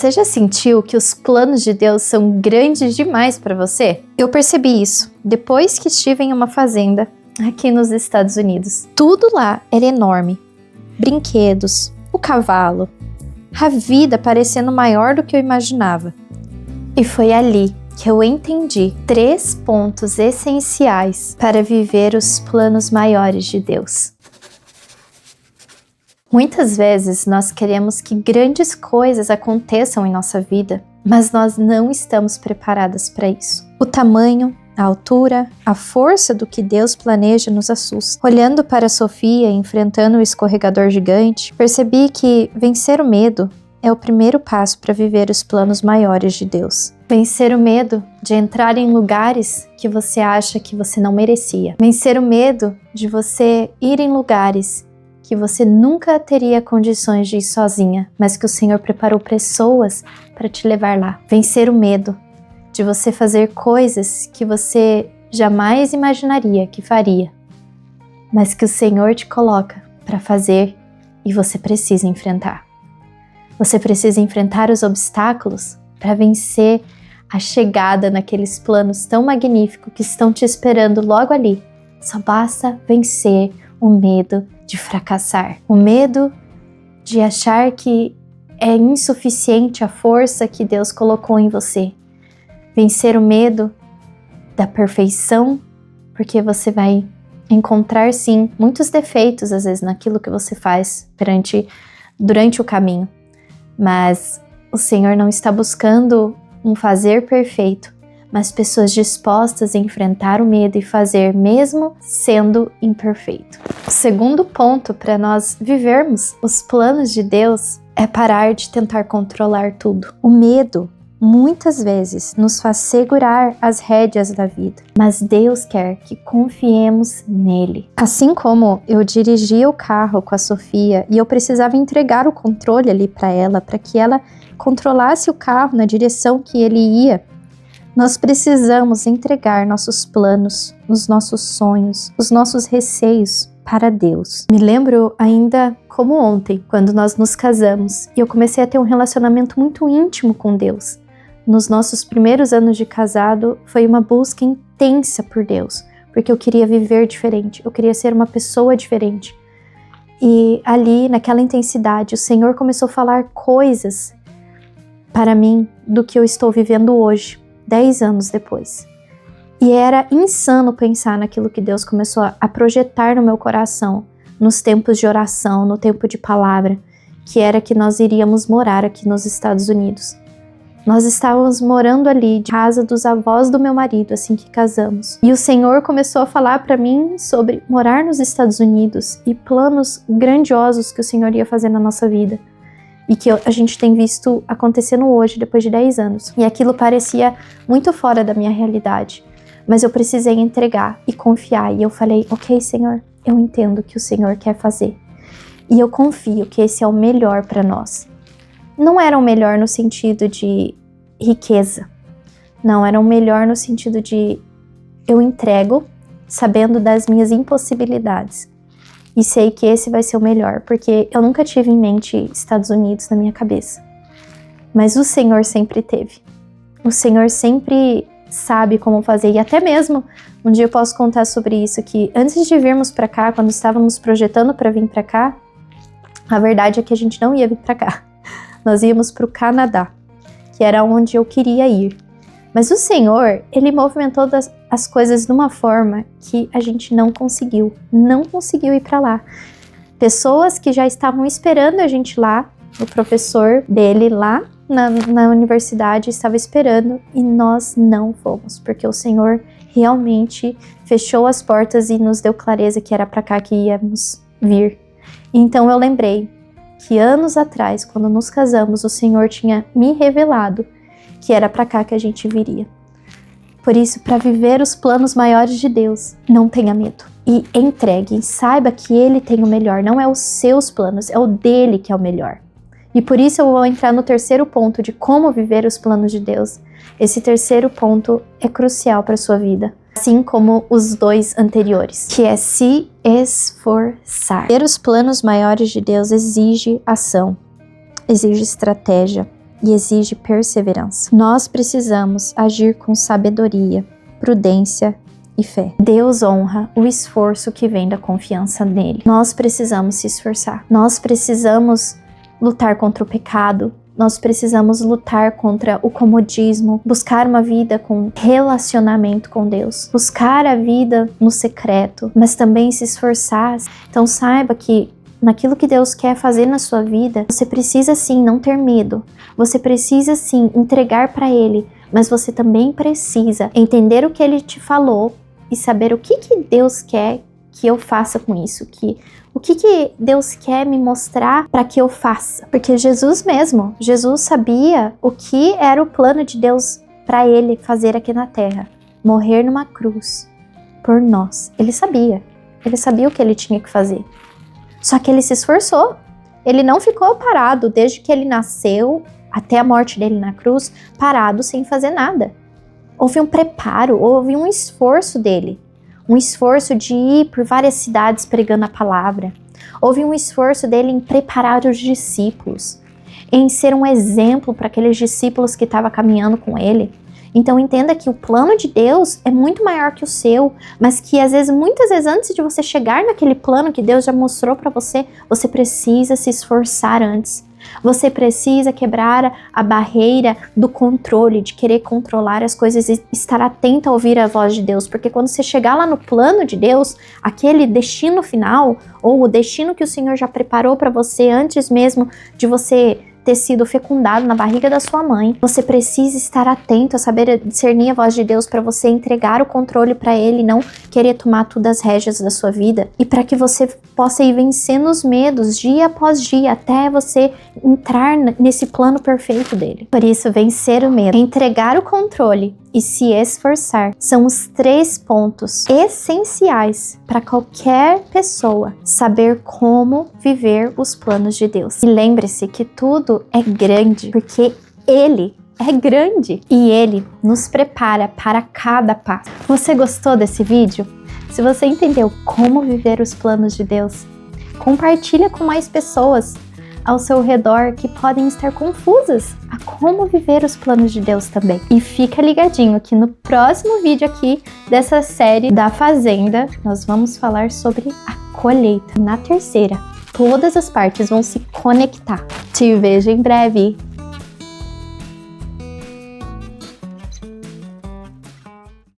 Você já sentiu que os planos de Deus são grandes demais para você? Eu percebi isso depois que estive em uma fazenda aqui nos Estados Unidos. Tudo lá era enorme. Brinquedos, o cavalo, a vida parecendo maior do que eu imaginava. E foi ali que eu entendi 3 pontos essenciais para viver os planos maiores de Deus. Muitas vezes nós queremos que grandes coisas aconteçam em nossa vida, mas nós não estamos preparadas para isso. O tamanho, a altura, a força do que Deus planeja nos assusta. Olhando para Sofia enfrentando o escorregador gigante, percebi que vencer o medo é o primeiro passo para viver os planos maiores de Deus. Vencer o medo de entrar em lugares que você acha que você não merecia. Vencer o medo de você ir em lugares que você nunca teria condições de ir sozinha, mas que o Senhor preparou pessoas para te levar lá. Vencer o medo de você fazer coisas que você jamais imaginaria que faria, mas que o Senhor te coloca para fazer e você precisa enfrentar. Você precisa enfrentar os obstáculos para vencer a chegada naqueles planos tão magníficos que estão te esperando logo ali. Só basta vencer o medo de fracassar, o medo de achar que é insuficiente a força que Deus colocou em você. Vencer o medo da perfeição, porque você vai encontrar sim muitos defeitos às vezes naquilo que você faz durante o caminho, mas o Senhor não está buscando um fazer perfeito, mas pessoas dispostas a enfrentar o medo e fazer mesmo sendo imperfeito. O segundo ponto para nós vivermos os planos de Deus é parar de tentar controlar tudo. O medo muitas vezes nos faz segurar as rédeas da vida, mas Deus quer que confiemos nele. Assim como eu dirigia o carro com a Sofia e eu precisava entregar o controle ali para ela, para que ela controlasse o carro na direção que ele ia, nós precisamos entregar nossos planos, os nossos sonhos, os nossos receios para Deus. Me lembro ainda como ontem, quando nós nos casamos e eu comecei a ter um relacionamento muito íntimo com Deus. Nos nossos primeiros anos de casado, foi uma busca intensa por Deus, porque eu queria viver diferente, eu queria ser uma pessoa diferente. E ali, naquela intensidade, o Senhor começou a falar coisas para mim do que eu estou vivendo hoje, 10 anos depois. E era insano pensar naquilo que Deus começou a projetar no meu coração, nos tempos de oração, no tempo de palavra, que era que nós iríamos morar aqui nos Estados Unidos. Nós estávamos morando ali, de casa dos avós do meu marido, assim que casamos. E o Senhor começou a falar para mim sobre morar nos Estados Unidos e planos grandiosos que o Senhor ia fazer na nossa vida. E que a gente tem visto acontecendo hoje, depois de 10 anos. E aquilo parecia muito fora da minha realidade. Mas eu precisei entregar e confiar. E eu falei, ok, Senhor, eu entendo o que o Senhor quer fazer. E eu confio que esse é o melhor para nós. Não era o melhor no sentido de riqueza. Não, era o melhor no sentido de eu entrego sabendo das minhas impossibilidades. E sei que esse vai ser o melhor, porque eu nunca tive em mente Estados Unidos na minha cabeça. Mas o Senhor sempre teve. O Senhor sempre sabe como fazer. E até mesmo, um dia eu posso contar sobre isso, que antes de virmos para cá, quando estávamos projetando para vir para cá, a verdade é que a gente não ia vir para cá. Nós íamos para o Canadá, que era onde eu queria ir. Mas o Senhor, Ele movimentou as coisas de uma forma que a gente não conseguiu ir para lá. Pessoas que já estavam esperando a gente lá, o professor dele lá na universidade estava esperando e nós não fomos, porque o Senhor realmente fechou as portas e nos deu clareza que era para cá que íamos vir. Então eu lembrei que anos atrás, quando nos casamos, o Senhor tinha me revelado que era para cá que a gente viria. Por isso, para viver os planos maiores de Deus, não tenha medo. E entregue, saiba que Ele tem o melhor, não é os seus planos, é o dele que é o melhor. E por isso eu vou entrar no terceiro ponto de como viver os planos de Deus. Esse terceiro ponto é crucial para a sua vida, assim como os 2 anteriores, que é se esforçar. Ter os planos maiores de Deus exige ação, exige estratégia, e exige perseverança. Nós precisamos agir com sabedoria, prudência e fé. Deus honra o esforço que vem da confiança nele. Nós precisamos se esforçar. Nós precisamos lutar contra o pecado. Nós precisamos lutar contra o comodismo, buscar uma vida com relacionamento com Deus, buscar a vida no secreto, mas também se esforçar. Então saiba que naquilo que Deus quer fazer na sua vida, você precisa sim não ter medo, você precisa sim entregar para Ele, mas você também precisa entender o que Ele te falou e saber o que Deus quer que eu faça com isso, o que Deus quer me mostrar para que eu faça. Porque Jesus sabia o que era o plano de Deus para Ele fazer aqui na terra, morrer numa cruz por nós. Ele sabia o que Ele tinha que fazer. Só que Ele se esforçou, Ele não ficou parado desde que Ele nasceu até a morte dele na cruz, parado sem fazer nada. Houve um preparo, houve um esforço dele. Um esforço de ir por várias cidades pregando a palavra. Houve um esforço dele em preparar os discípulos, em ser um exemplo para aqueles discípulos que estavam caminhando com ele. Então entenda que o plano de Deus é muito maior que o seu, mas que muitas vezes antes de você chegar naquele plano que Deus já mostrou para você, você precisa se esforçar antes. Você precisa quebrar a barreira do controle, de querer controlar as coisas e estar atento a ouvir a voz de Deus, porque quando você chegar lá no plano de Deus, aquele destino final, ou o destino que o Senhor já preparou para você antes mesmo de você ter sido fecundado na barriga da sua mãe, você precisa estar atento a saber discernir a voz de Deus para você entregar o controle para Ele e não querer tomar tudo as rédeas da sua vida, e para que você possa ir vencendo os medos dia após dia até você entrar nesse plano perfeito dele. Por isso, vencer o medo, entregar o controle e se esforçar são os 3 pontos essenciais para qualquer pessoa saber como viver os planos de Deus. E lembre-se que tudo é grande, porque Ele é grande e Ele nos prepara para cada passo. Você gostou desse vídeo? Se você entendeu como viver os planos de Deus, compartilha com mais pessoas ao seu redor que podem estar confusas a como viver os planos de Deus também. E fica ligadinho que no próximo vídeo aqui dessa série da Fazenda, nós vamos falar sobre a colheita. Na terceira, todas as partes vão se conectar. Te vejo em breve.